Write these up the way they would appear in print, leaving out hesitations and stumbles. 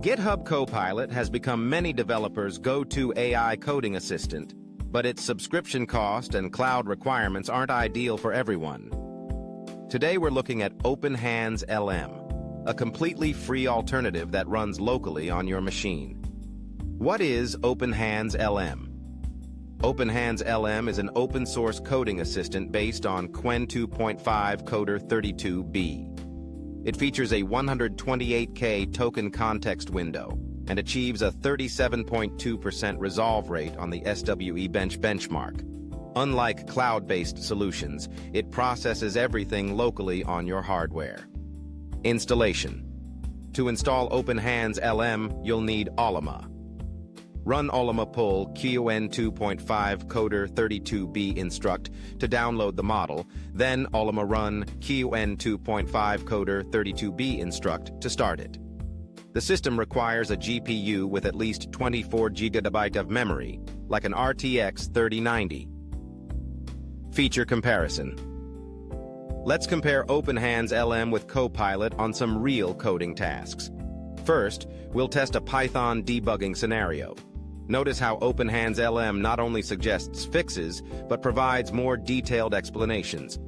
GitHub Copilot has become many developers' go-to AI coding assistant, but its subscription cost and cloud requirements aren't ideal for everyone. Today we're looking at OpenHands LM, a completely free alternative that runs locally on your machine. What is OpenHands LM? OpenHands LM is an open-source coding assistant based on Qwen 2.5 Coder 32B. It features a 128K token context window and achieves a 37.2% resolve rate on the SWE-Bench benchmark. Unlike cloud-based solutions, it processes everything locally on your hardware. Installation. To install OpenHands LM, you'll need Ollama. Run Ollama pull Qwen 2.5 Coder 32B instruct to download the model, then Ollama run Qwen 2.5 Coder 32B instruct to start it. The system requires a GPU with at least 24 GB of memory, like an RTX 3090. Feature comparison. Let's compare OpenHands LM with Copilot on some real coding tasks. First, we'll test a Python debugging scenario. Notice how OpenHands LM not only suggests fixes, but provides more detailed explanations.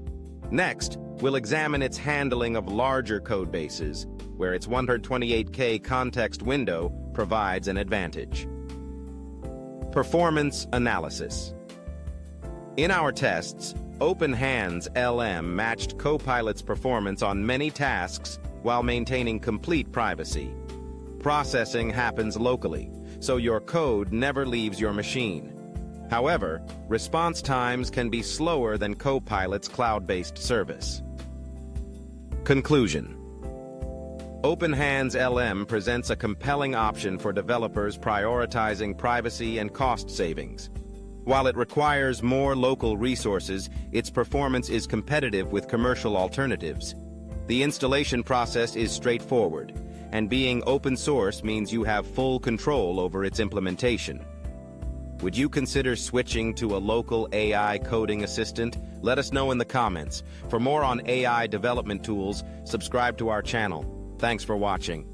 Next, we'll examine its handling of larger code bases, where its 128K context window provides an advantage. Performance analysis. In our tests, OpenHands LM matched Copilot's performance on many tasks while maintaining complete privacy. Processing happens locally, so your code never leaves your machine. However, response times can be slower than Copilot's cloud-based service. Conclusion. OpenHands LM presents a compelling option for developers prioritizing privacy and cost savings. While it requires more local resources, its performance is competitive with commercial alternatives. The installation process is straightforward, and being open source means you have full control over its implementation. Would you consider switching to a local AI coding assistant? Let us know in the comments. For more on AI development tools, subscribe to our channel. Thanks for watching.